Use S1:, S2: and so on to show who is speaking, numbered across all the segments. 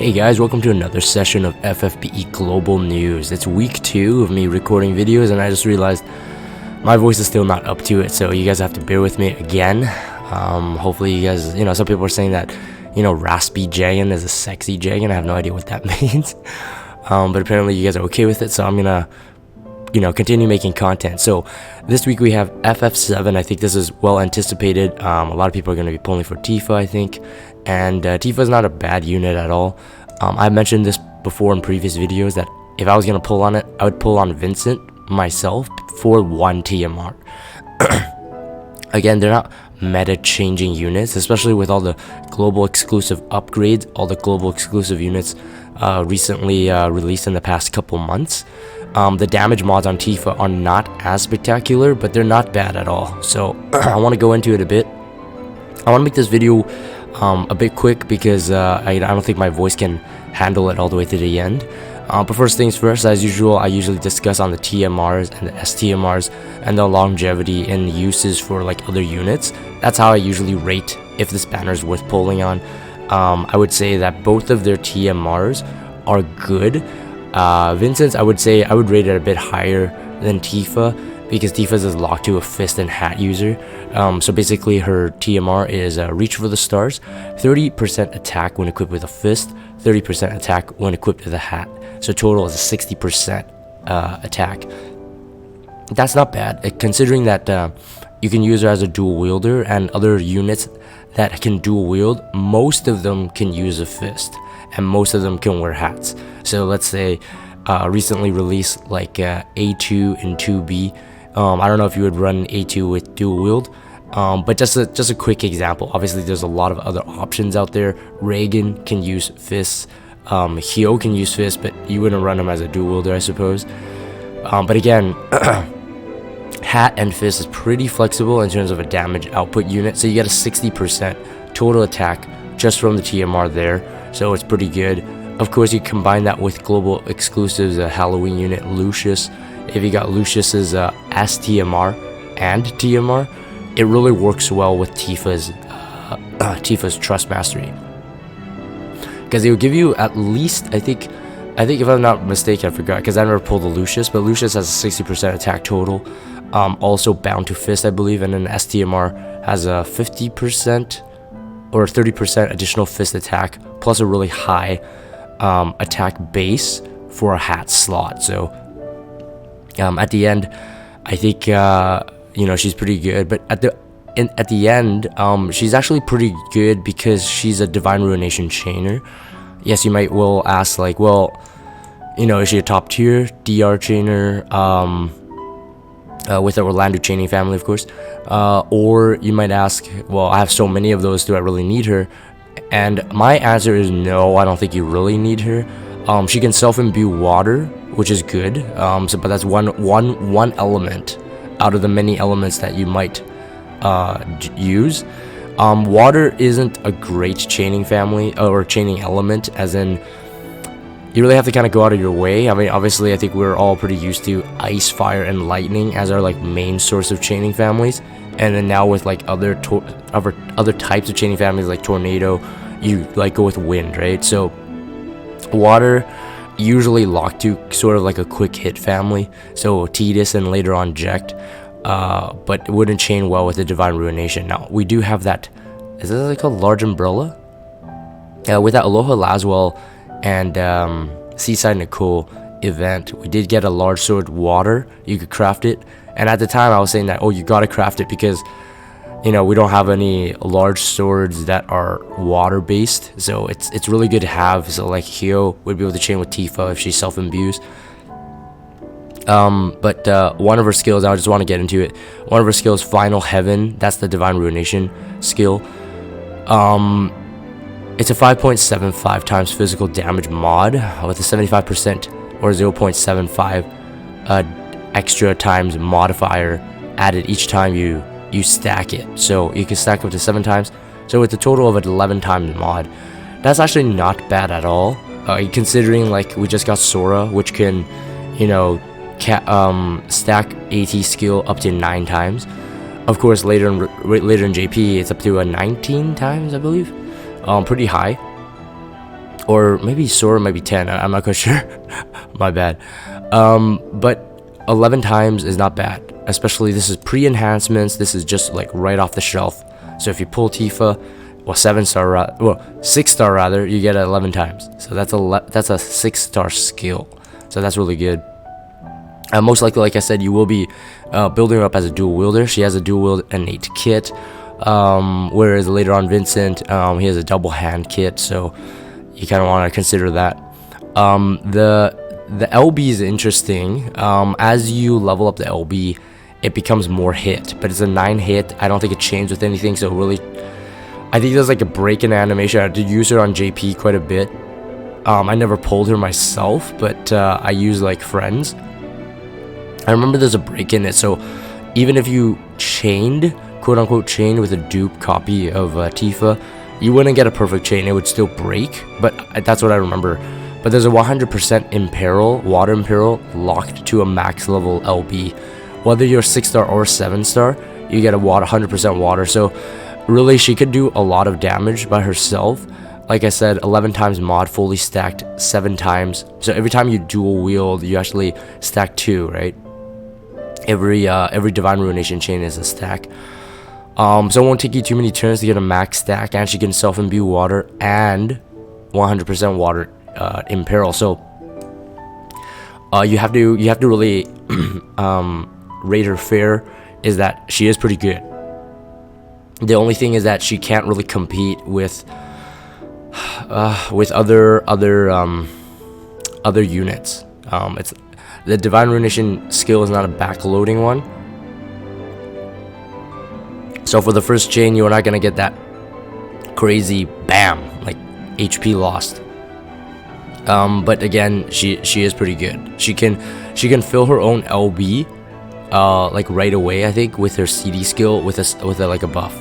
S1: Hey guys, welcome to another session of FFBE Global News. It's week 2 of me recording videos and I just realized my voice is still not up to it, so you guys have to bear with me again. Hopefully you guys, some people are saying that, raspy Jagan is a sexy Jagan. I have no idea what that means. But apparently you guys are okay with it, so I'm gonna, continue making content. So this week we have Ff7. I think this is well anticipated. A lot of people are gonna be pulling for Tifa, I think. And Tifa is not a bad unit at all. I mentioned this before in previous videos that if I was going to pull on it, I would pull on Vincent myself for 1 TMR. Again, they're not meta-changing units, especially with all the global exclusive upgrades, all the global exclusive units recently released in the past couple months. The damage mods on Tifa are not as spectacular, but they're not bad at all. So I want to go into it a bit. I want to make this video a bit quick because I don't think my voice can handle it all the way to the end. But first things first, as usual, I usually discuss on the TMRs and the STMRs and the longevity and uses for like other units. That's how I usually rate if this banner is worth pulling on. I would say that both of their TMRs are good. Vincent's, I would say I would rate it a bit higher than Tifa, because Tifa's is locked to a fist and hat user. So basically her TMR is reach for the stars, 30% attack when equipped with a fist, 30% attack when equipped with a hat. So total is a 60% attack. That's not bad, considering that you can use her as a dual wielder, and other units that can dual wield, most of them can use a fist and most of them can wear hats. So let's say recently released like A2 and 2B. I don't know if you would run A2 with dual wield, but just a quick example. Obviously there's a lot of other options out there. Reagan can use fists, Hyo can use fists, but you wouldn't run him as a dual wielder, I suppose. But again, hat and fist is pretty flexible in terms of a damage output unit, so you get a 60% total attack just from the TMR there, so it's pretty good. Of course, you combine that with global exclusives, a Halloween unit, Lucius. If you got Lucius's STMR and TMR, it really works well with Tifa's Trust Mastery, because it will give you at least, I think if I'm not mistaken, I forgot because I never pulled the Lucius, but Lucius has a 60% attack total, also bound to fist, I believe, and then STMR has a 50% or 30% additional fist attack plus a really high attack base for a hat slot. So at the end, I think she's pretty good, but at the end, she's actually pretty good because she's a Divine Ruination chainer. Yes, you might well ask, like, well, is she a top tier DR chainer with the Orlando chaining family, of course? Or you might ask, well, I have so many of those, do I really need her? And my answer is no, I don't think you really need her. She can self-imbue water, which is good, but that's one element out of the many elements that you might use. Water isn't a great chaining family or chaining element, as in you really have to kind of go out of your way. I mean, obviously I think we're all pretty used to ice, fire, and lightning as our like main source of chaining families, and then now with like other types of chaining families like tornado, you like go with wind, right? So water usually locked to sort of like a quick hit family, so Tidus and later on Jekt, but it wouldn't chain well with the Divine Ruination. Now we do have that, is this like a large umbrella? With that Aloha Laswell and Seaside Nicole event, we did get a large sword water. You could craft it, and at the time I was saying that, oh, you gotta craft it because we don't have any large swords that are water based, so it's really good to have. So like Hyo would be able to chain with Tifa if she self-imbues. But one of her skills, I just want to get into it. One of her skills, Final Heaven, that's the Divine Ruination skill. It's a 5.75 times physical damage mod with a 75% or 0.75 extra times modifier added each time you stack it. So you can stack up to 7 times. So with a total of an 11 times mod, that's actually not bad at all. Considering like we just got Sora, which can, stack AT skill up to 9 times. Of course, later in JP, it's up to a 19 times, I believe. Pretty high. or maybe Sora might be 10. I'm not quite sure. My bad. But 11 times is not bad, especially this is pre-enhancements. This is just like right off the shelf. So if you pull Tifa, well, 7-star, well, 6-star rather, you get it 11 times. So that's a 6-star skill. So that's really good. Most likely, like I said, you will be building her up as a dual wielder. She has a dual wield innate kit, whereas later on Vincent, he has a double hand kit. So you kind of want to consider that. The LB is interesting. As you level up the LB, it becomes more hit, but it's a 9 hit. I don't think it changed with anything. So really, I think there's like a break in animation. I did use her on JP quite a bit. I never pulled her myself, but I use like friends. I remember there's a break in it, so even if you chained, quote-unquote chained, with a dupe copy of Tifa, you wouldn't get a perfect chain. It would still break, but that's what I remember. But there's a 100% imperil, water imperil, locked to a max level LB. Whether you're 6-star or 7-star, you get a 100% water. So really, she could do a lot of damage by herself. Like I said, 11 times mod, fully stacked 7 times. So every time you dual wield, you actually stack 2, right? Every divine ruination chain is a stack. So it won't take you too many turns to get a max stack, and she can self-imbue water and 100% water imperil. So you have to really rate her fair, is that she is pretty good. The only thing is that she can't really compete with other units. It's the divine ruination skill is not a backloading one. So for the first chain, you're not gonna get that crazy bam, like HP lost. But again, she is pretty good. She can fill her own LB like right away, I think, with her CD skill with a like a buff.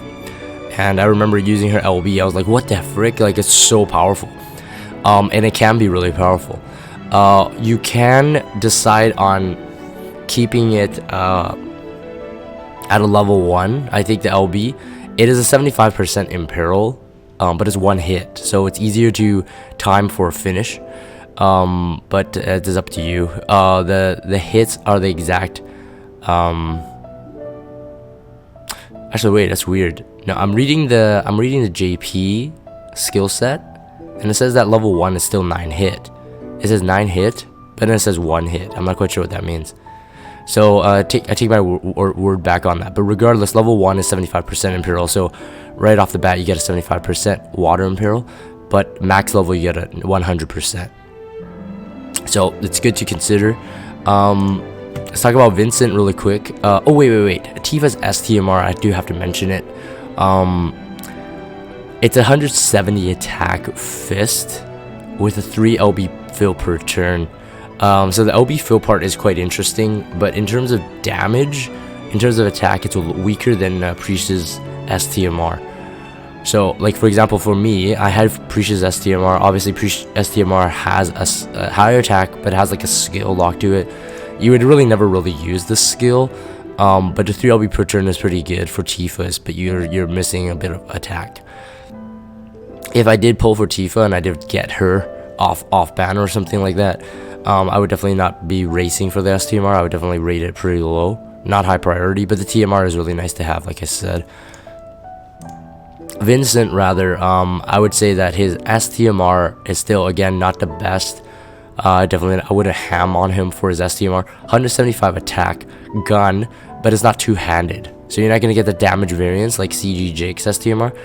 S1: And I remember using her LB, I was like, what the frick, like it's so powerful. And it can be really powerful. You can decide on keeping it at a level 1. I think the LB, it is a 75% imperil, but it's 1 hit, so it's easier to time for a finish. But it is up to you. The hits are the exact. Actually, wait, that's weird. No, I'm reading the JP skill set, and it says that level 1 is still 9 hit. It says 9 hit, but then it says 1 hit. I'm not quite sure what that means. So I take my word back on that. But regardless, level 1 is 75% Imperial. So right off the bat, you get a 75% Water Imperial. But max level, you get a 100%. So it's good to consider. Let's talk about Vincent really quick. Oh, wait. Tifa's STMR, I do have to mention it. It's 170 attack fist with a 3 LB fill per turn. So the LB fill part is quite interesting, but in terms of damage, in terms of attack, it's weaker than Priest's STMR. So, like for example, for me, I had Priest's STMR. Obviously, Priest STMR has a higher attack, but it has like a skill locked to it. You would really never use this skill, but the 3 LB per turn is pretty good for Tifa's, but you're missing a bit of attack. If I did pull for Tifa and I did get her off banner or something like that, I would definitely not be racing for the STMR. I would definitely rate it pretty low, not high priority, but the TMR is really nice to have, like I said. Vincent, rather, I would say that his STMR is still, again, not the best. I wouldn't ham on him for his STMR. 175 attack, gun, but it's not two-handed, so you're not going to get the damage variance like CG Jake's STMR.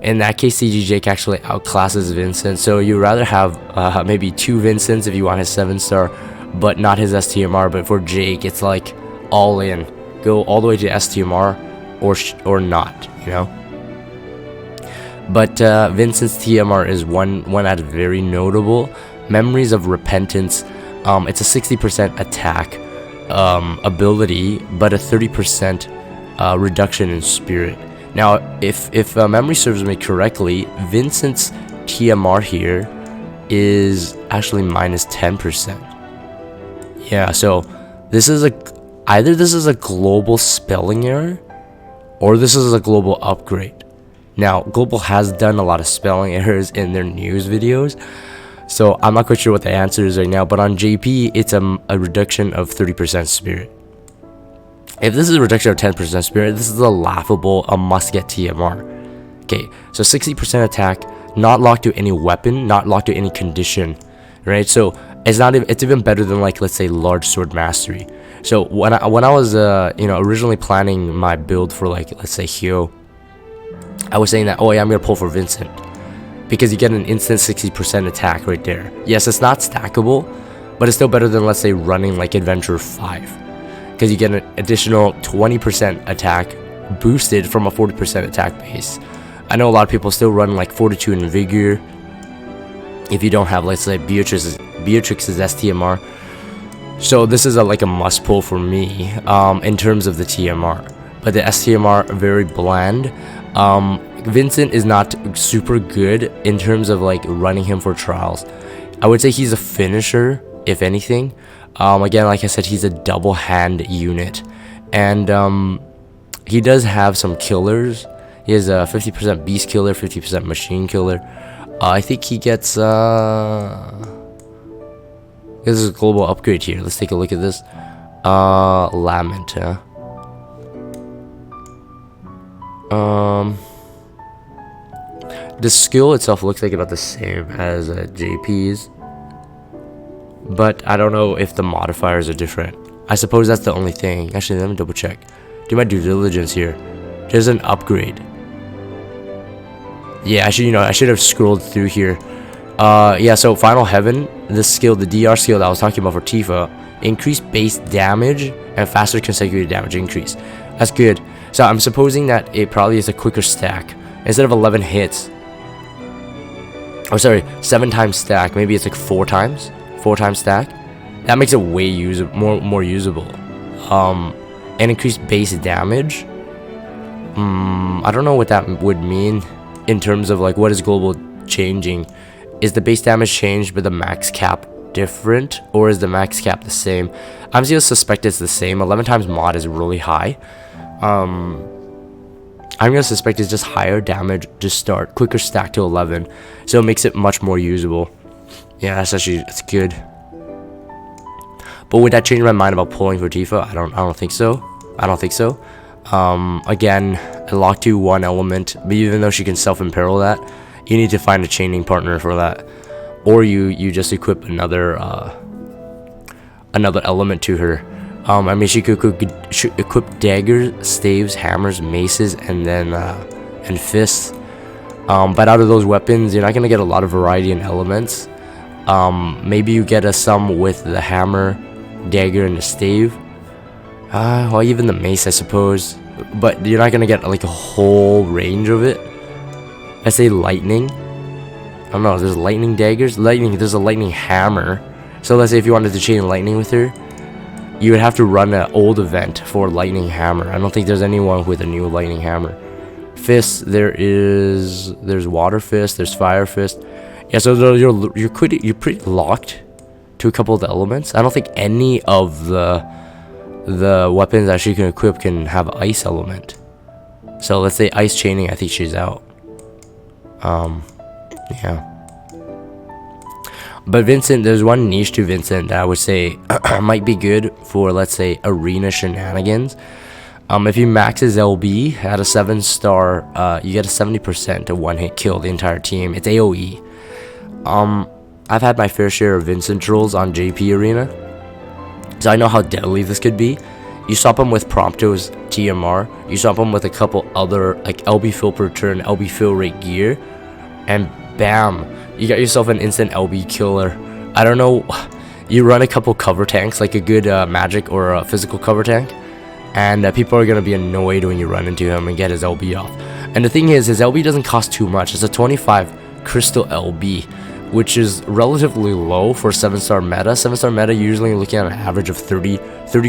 S1: In that case, CG Jake actually outclasses Vincent, so you'd rather have maybe 2 Vincents if you want his 7-star, but not his STMR. But for Jake, it's like all in. Go all the way to STMR or not, you know? But Vincent's TMR is one that is very notable. Memories of Repentance. It's a 60% attack ability, but a 30% reduction in spirit. Now, if memory serves me correctly, Vincent's TMR here is actually minus 10%. Yeah, so this is either this is a global spelling error, or this is a global upgrade. Now, Global has done a lot of spelling errors in their news videos, so I'm not quite sure what the answer is right now, but on JP, it's a reduction of 30% spirit. If this is a reduction of 10% spirit, this is a laughable, a must-get TMR. Okay, so 60% attack, not locked to any weapon, not locked to any condition, right? So it's not even, it's even better than, like, let's say large sword mastery. So when I was you know, originally planning my build for, like, let's say Hyo, I was saying that, oh yeah, I'm gonna pull for Vincent because you get an instant 60% attack right there. Yes, it's not stackable, but it's still better than, let's say, running like Adventure 5 because you get an additional 20% attack boosted from a 40% attack base. I know a lot of people still run like Fortitude and Vigor if you don't have, let's say, Beatrix's STMR. So this is like a must pull for me in terms of the TMR. But the STMR very bland. Vincent is not super good in terms of like running him for trials. I would say he's a finisher, if anything. Again, like I said, he's a double hand unit, and he does have some killers. He has a 50% beast killer, 50% machine killer. I think he gets this is a global upgrade here. Let's take a look at this. Lament, huh? The skill itself looks like about the same as JP's, but I don't know if the modifiers are different. I suppose that's the only thing. Actually, let me double check. Do my due diligence here. There's an upgrade. Yeah, I should have scrolled through here. Yeah, so Final Heaven, this skill, the DR skill that I was talking about for Tifa, increased base damage and faster consecutive damage increase. That's good. So I'm supposing that it probably is a quicker stack. Instead of 11 hits, or sorry, 7 times stack, maybe it's like 4 times stack. That makes it way more usable. And increased base damage. I don't know what that would mean in terms of like what is global changing. Is the base damage changed but the max cap different, or is the max cap the same? I'm still suspect it's the same. 11 times mod is really high. I'm gonna suspect it's just higher damage to start, quicker stack to 11, so it makes it much more usable. Yeah, it's good. But would that change my mind about pulling for Tifa? I don't think so. Again, I lock to one element, but even though she can self-imperil that, you need to find a chaining partner for that, or you just equip another element to her. I mean, she could equip daggers, staves, hammers, maces, and then and fists. But out of those weapons, you're not gonna get a lot of variety in elements. Maybe you get some with the hammer, dagger, and the stave. Well, even the mace, I suppose. But you're not gonna get like a whole range of it. Let's say lightning. I don't know. There's lightning daggers. There's a lightning hammer. So let's say if you wanted to chain lightning with her, you would have to run an old event for lightning hammer. I don't think there's anyone with a new lightning hammer. Fist, there's water fist, there's fire fist. Yeah, so you're pretty locked to a couple of the elements. I don't think any of the weapons that she can equip can have ice element. So let's say ice chaining, I think she's out. Yeah. But Vincent, there's one niche to Vincent that I would say might be good for, let's say, arena shenanigans. If you max his LB at a 7-star, you get a 70% to one-hit kill the entire team. It's AoE. I've had my fair share of Vincent trolls on JP Arena, so I know how deadly this could be. You swap him with Prompto's TMR, you swap him with a couple other like LB fill per turn, LB fill rate gear, and bam, you got yourself an instant LB killer. I don't know, you run a couple cover tanks, like a good magic or a physical cover tank, and people are gonna be annoyed when you run into him and get his LB off. And the thing is, his LB doesn't cost too much. It's a 25 crystal LB, which is relatively low for 7-star meta. 7-star meta, usually looking at an average of 30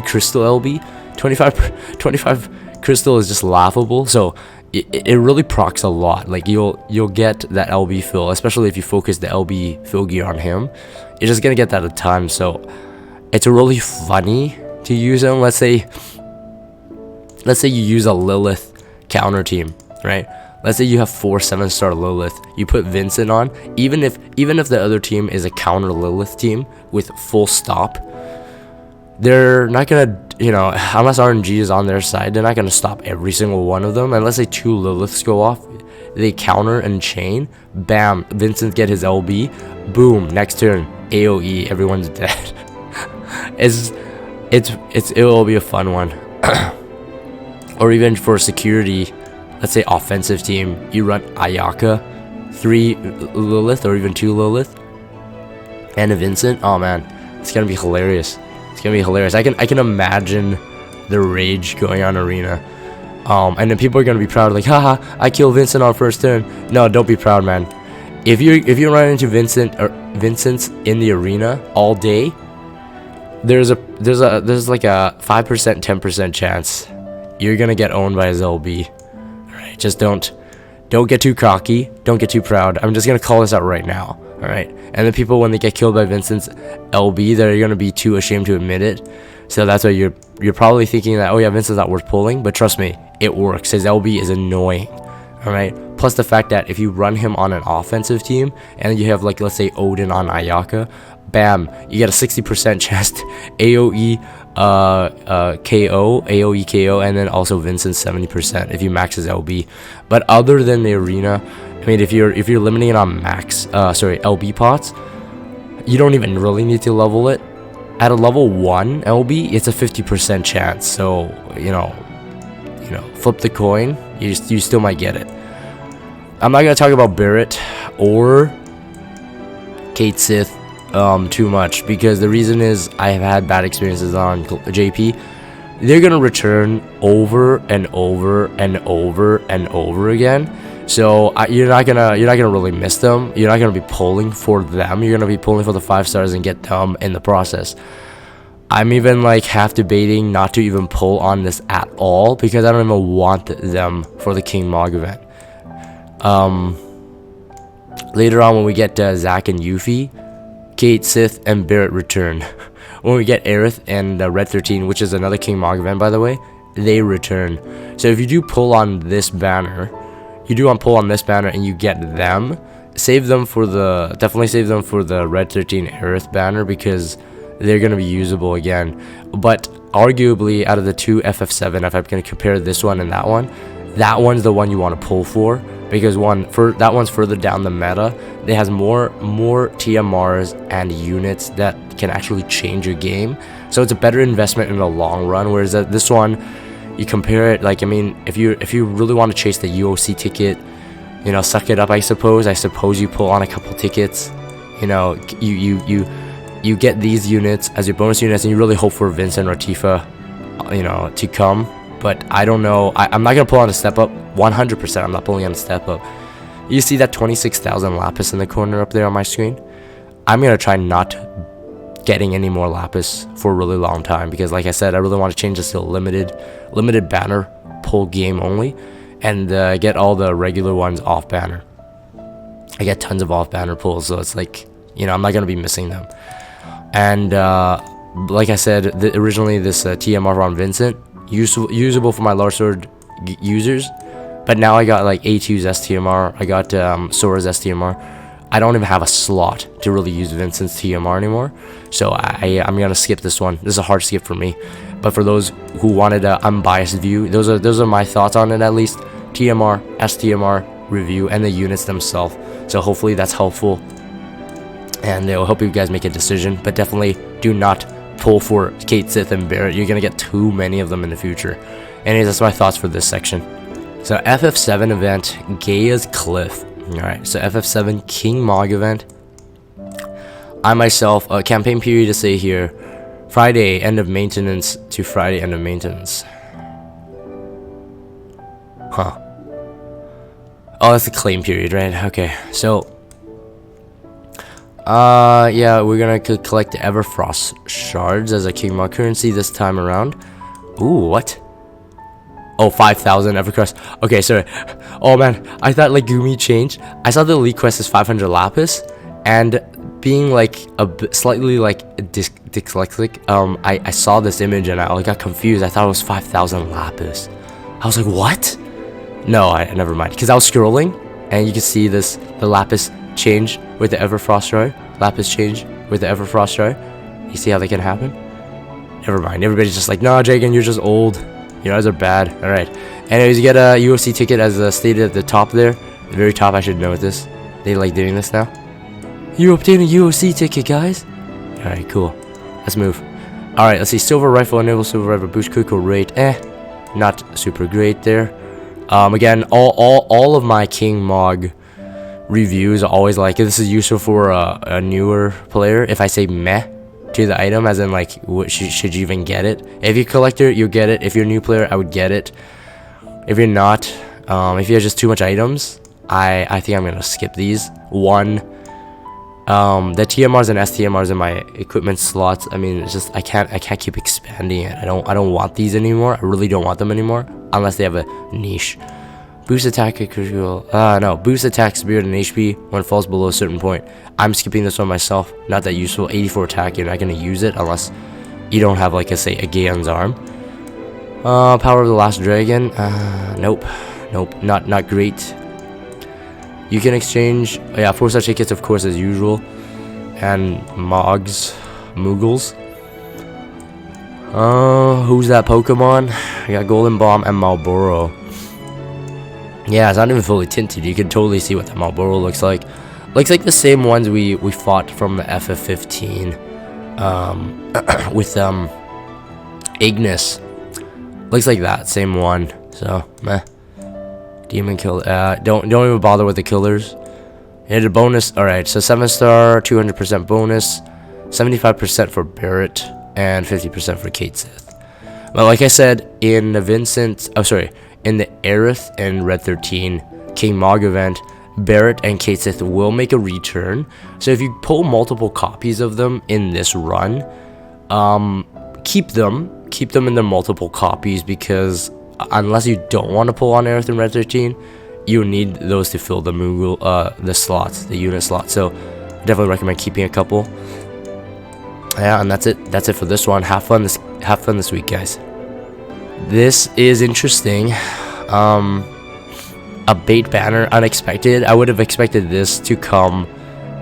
S1: crystal LB. 25 crystal is just laughable. So it really procs a lot. Like you'll get that LB fill, especially if you focus the LB fill gear on him. You're just gonna get that a ton. So it's really funny to use him. Let's say you use a Lilith counter team, right? Let's say you have 4 7-star Lilith. You put Vincent on, even if the other team is a counter Lilith team with full stop, they're not gonna, unless RNG is on their side, they're not gonna stop every single one of them. And let's say 2 Liliths go off, they counter and chain, bam, Vincent get his LB, boom, next turn, AoE, everyone's dead. It'll be a fun one. Or even for security, let's say offensive team, you run Ayaka, 3 Lilith or even 2 Lilith, and a Vincent. Oh man, it's gonna be hilarious. It's gonna be hilarious. I can imagine the rage going on Arena. And then people are gonna be proud, like, haha, I killed Vincent on first turn. No, don't be proud, man. If you run into Vincent's in the arena all day, there's like a 5%, 10% chance you're gonna get owned by his LB. Alright, just don't get too cocky, don't get too proud. I'm just gonna call this out right now. Alright. And the people, when they get killed by Vincent's LB, they're gonna be too ashamed to admit it. So that's why you're probably thinking that, oh yeah, Vincent's not worth pulling, but trust me, it works. His LB is annoying. Alright. Plus the fact that if you run him on an offensive team and you have, like, let's say Odin on Ayaka, bam, you get a 60% chance to AoE AoE KO, and then also Vincent 70% if you max his LB. But other than the arena, I mean, if you're limiting it on LB pots, you don't even really need to level it. At a level 1 LB, it's a 50% chance. So flip the coin, you still might get it. I'm not gonna talk about Barrett or Kate Sith too much, because the reason is I have had bad experiences on JP. They're gonna return over and over and over and over again. So you're not gonna really miss them. You're not gonna be pulling for them. You're gonna be pulling for the 5 stars and get them in the process. I'm even like half debating not to even pull on this at all, because I don't even want them for the King Mog event. Later on, when we get Zack and Yuffie, Kate, Sith, and Barrett return. When we get Aerith and Red 13, which is another King Mog event, by the way, they return. So if you do pull on this banner, and you get them, definitely save them for the Red 13 Aerith banner, because they're going to be usable again. But arguably, out of the 2 FF7, if I'm going to compare this one and that one's the one you want to pull for, because that one's further down the meta. It has more TMRs and units that can actually change your game, so it's a better investment in the long run. Whereas this one, you compare it, like, I mean, if you really want to chase the UOC ticket, suck it up. I suppose you pull on a couple tickets, you get these units as your bonus units, and you really hope for Vincent or Tifa, to come. But I don't know. I'm not gonna pull on a Stepup. 100%, I'm not pulling on a Stepup. You see that 26,000 Lapis in the corner up there on my screen? I'm gonna try not getting any more Lapis for a really long time, because, like I said, I really want to change this to a limited banner pull game only, and get all the regular ones off banner. I get tons of off banner pulls, so it's like, I'm not gonna be missing them. And like I said, originally this TMR on Vincent, usable for my large sword users, but now I got like A2's STMR, I got Sora's STMR. I don't even have a slot to really use Vincent's TMR anymore, so I'm gonna skip this one. This is a hard skip for me, but for those who wanted an unbiased view, those are my thoughts on it, at least. TMR, STMR review, and the units themselves. So hopefully that's helpful, and it will help you guys make a decision. But definitely do not pull for Kate, Sith, and Barrett. You're gonna get too many of them in the future. Anyways, that's my thoughts for this section. So FF7 event, Gaia's Cliff. Alright, so Ff7 King Mog Event. I myself, campaign period to say here, Friday end of maintenance to Friday end of maintenance. Huh. Oh, that's the claim period, right? Okay, so yeah, we're gonna collect Everfrost shards as a King Mog currency this time around. Ooh, what? Oh, 5,000 Evercrest. Okay, sorry. Oh man, I thought like Gumi changed. I saw the elite quest is 500 Lapis, and being like slightly like dyslexic, I saw this image and I got confused. I thought it was 5,000 Lapis. I was like, what? No, never mind. Because I was scrolling, and you can see this, the Lapis change with the Everfrost Roy. Lapis change with the Everfrost Roy. You see how that can happen? Never mind. Everybody's just like, nah, Dragon, you're just old. You guys are bad. Alright. Anyways, you get a UFC ticket as stated at the top there. The very top, I should know this. They like doing this now. You obtained a UFC ticket, guys. Alright, cool. Let's move. Alright, let's see. Silver rifle, enable silver rifle, boost critical rate. Not super great there. Again, all of my King Mog reviews are always like, this is useful for a newer player. If I say meh to the item, as in like, should you even get it? If you're a collector, you'll get it. If you're a new player, I would get it. If you're not, if you have just too much items, I think I'm gonna skip these. The TMRs and STMRs in my equipment slots, I mean, it's just I can't keep expanding it. I don't want these anymore. I really don't want them anymore unless they have a niche. Boost attack critical. No, boost attack, spirit, and HP when it falls below a certain point. I'm skipping this one myself. Not that useful. 84 attack. You're not gonna use it unless you don't have, like, say, a Gaon's arm. Power of the Last Dragon. Nope, not great. You can exchange, yeah, 4 such tickets, of course, as usual, and Moogles. Who's that Pokemon? I got Golden Bomb and Malboro. Yeah, it's not even fully tinted. You can totally see what the Malboro looks like. Looks like the same ones we fought from the FF15 with Ignis. Looks like that same one. So meh. Demon kill. Don't even bother with the killers. Hit a bonus. All right, so 7-star, 200% bonus, 75% for Barrett, and 50% for Kate Sith. But like I said, in the Vincent, in the Aerith and Red 13 King Mog event, Barrett and Kate Sith will make a return. So if you pull multiple copies of them in this run, keep them in their multiple copies, because unless you don't want to pull on Aerith and Red 13, you need those to fill the Moogle, the slots, the unit slots. So definitely recommend keeping a couple. Yeah, and that's it for this one. Have fun this week, guys. This is interesting. A bait banner, unexpected. I would have expected this to come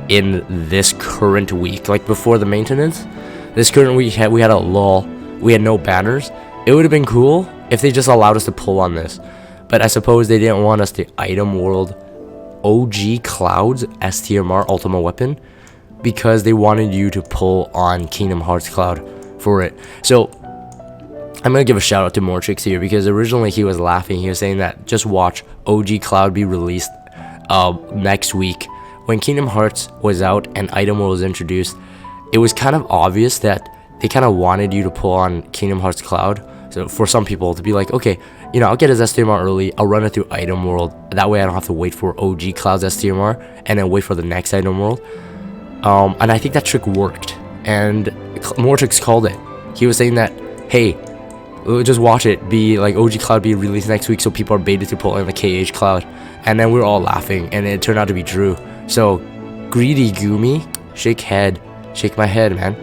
S1: in this current week, like before the maintenance. This current week we had a lull. We had no banners. It would have been cool if they just allowed us to pull on this, but I suppose they didn't want us to item world OG Cloud's STMR Ultima Weapon, because they wanted you to pull on Kingdom Hearts Cloud for it. So I'm gonna give a shout out to Mortrix here, because originally he was laughing. He was saying that just watch OG Cloud be released next week. When Kingdom Hearts was out and item world was introduced, it was kind of obvious that they kind of wanted you to pull on Kingdom Hearts Cloud. So for some people to be like, okay, I'll get his STMR early, I'll run it through item world, that way I don't have to wait for OG Cloud's STMR and then wait for the next item world. And I think that trick worked, and Mortrix called it. He was saying that, hey, just watch it be like OG Cloud be released next week, so people are baited to pull in the KH Cloud. And then we were all laughing, and it turned out to be true. So greedy Gumi, shake my head, man.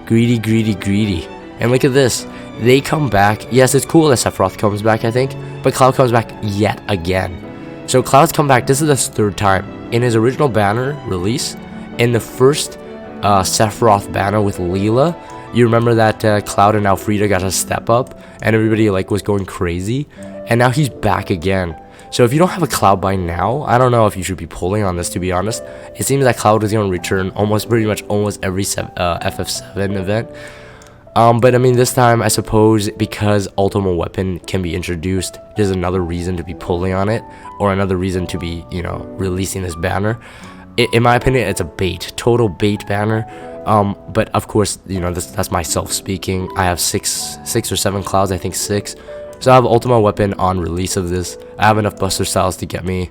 S1: Greedy. And look at this. They come back. Yes, it's cool that Sephiroth comes back, I think, but Cloud comes back yet again. So Cloud's come back. This is the 3rd time. In his original banner release, in the first Sephiroth banner with Leela, you remember that Cloud and Alfreda got a step up, and everybody was going crazy, and now he's back again. So if you don't have a Cloud by now, I don't know if you should be pulling on this, to be honest. It seems that Cloud is going to return pretty much every FF7 event. But I mean, this time, I suppose, because Ultima Weapon can be introduced, there's another reason to be pulling on it, or another reason to be, releasing this banner. In my opinion, it's a total bait banner. But of course, that's myself speaking. I have six or 7 Clouds, I think 6. So I have Ultima Weapon on release of this. I have enough Buster Styles to get me,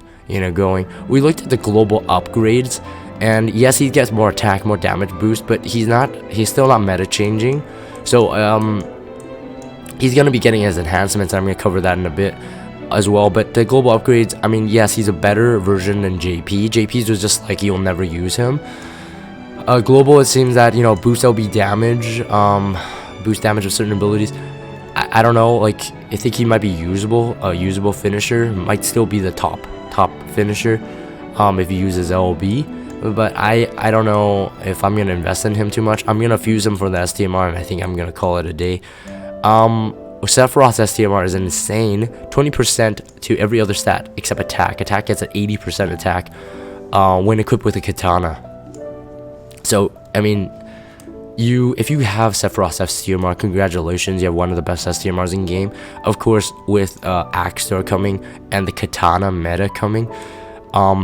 S1: going. We looked at the global upgrades, and yes, he gets more attack, more damage boost, but he's still not meta changing. So he's gonna be getting his enhancements. I'm gonna cover that in a bit as well. But the global upgrades, I mean, yes, he's a better version than JP. JP's was just like, you'll never use him. Global, it seems that, boost LB damage, boost damage of certain abilities. I don't know, like, I think he might be usable. A usable finisher, might still be the top finisher if he uses LB. But I don't know if I'm gonna invest in him too much. I'm gonna fuse him for the STMR, and I think I'm gonna call it a day. Sephiroth's STMR is insane. 20% to every other stat except attack. Attack gets an 80% attack when equipped with a katana. So I mean, if you have Sephiroth's STMR, congratulations, you have one of the best STMRs in game. Of course, with Axstar coming and the katana meta coming,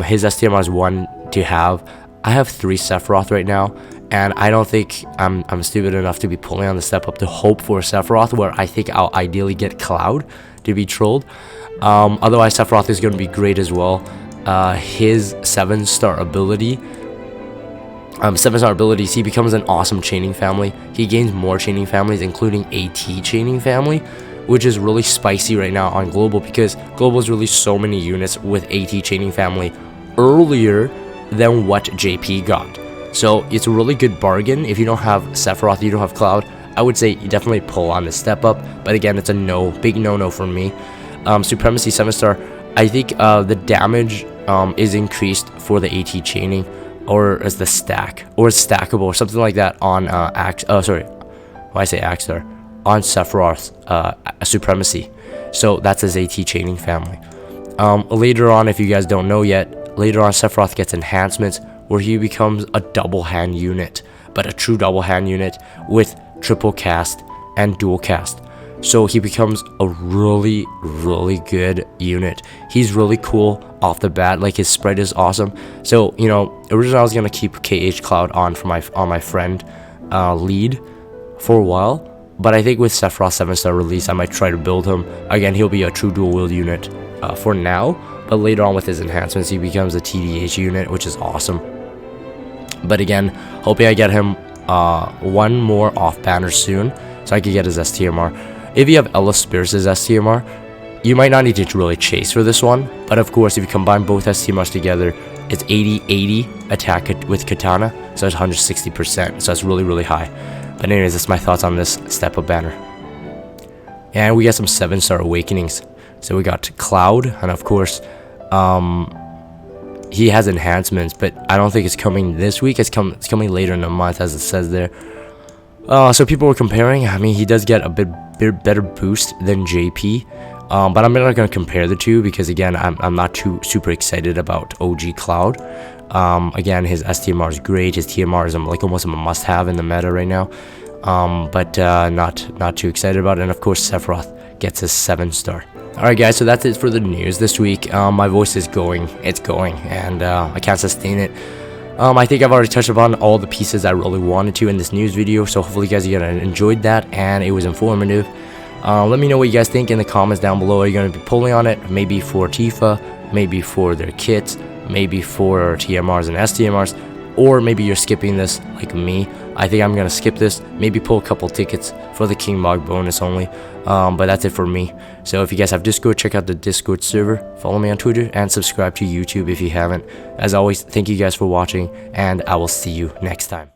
S1: his STMR is one to have. I have 3 Sephiroth right now, and I don't think I'm stupid enough to be pulling on the step up to hope for Sephiroth, where I think I'll ideally get Cloud to be trolled. Otherwise, Sephiroth is going to be great as well. His 7-star ability, 7-star abilities, he becomes an awesome chaining family. He gains more chaining families, including AT chaining family, which is really spicy right now on Global, because Global's released so many units with AT chaining family earlier than what JP got. So it's a really good bargain. If you don't have Sephiroth, you don't have Cloud, I would say you definitely pull on the step up. But again, it's a big no for me. Supremacy 7-star, I think the damage is increased for the AT chaining, or as the stack, or it's stackable, or something like that on Axstar, on Sephiroth's Supremacy. So that's his AT chaining family. Later on, if you guys don't know yet, later on Sephiroth gets enhancements where he becomes a double hand unit, but a true double hand unit with triple cast and dual cast. So he becomes a really good unit. He's really cool off the bat. Like, his spread is awesome. So, you know, originally I was gonna keep KH Cloud on for my friend lead for a while, but I think with Sephiroth 7-star release, I might try to build him again. He'll be a true dual wield unit for now, but later on with his enhancements, he becomes a TDH unit, which is awesome. But again, hoping I get him one more off banner soon, so I can get his STMR. If you have Ella Spears' STMR, you might not need to really chase for this one, but of course, if you combine both STMRs together, it's 80-80 attack with katana, so it's 160%, so it's really high. But anyways, that's my thoughts on this Stepup banner. And we got some 7-star awakenings. So we got Cloud, and of course, he has enhancements, but I don't think it's coming this week. It's coming later in the month, as it says there. So people were comparing. I mean, he does get a bit better boost than JP, but I'm not going to compare the two, because again, I'm not too super excited about OG Cloud. Again, his STMR is great. His TMR is like almost a must-have in the meta right now, but not too excited about it. And of course, Sephiroth gets his 7-star. Alright guys, so that's it for the news this week. My voice is going, and I can't sustain it. I think I've already touched upon all the pieces I really wanted to in this news video, so hopefully you guys enjoyed that, and it was informative. Let me know what you guys think in the comments down below. Are you going to be pulling on it? Maybe for Tifa, maybe for their kits, maybe for TMRs and STMRs, or maybe you're skipping this like me. I think I'm going to skip this, maybe pull a couple tickets for the King Mog bonus only, but that's it for me. So if you guys have Discord, check out the Discord server, follow me on Twitter, and subscribe to YouTube if you haven't. As always, thank you guys for watching, and I will see you next time.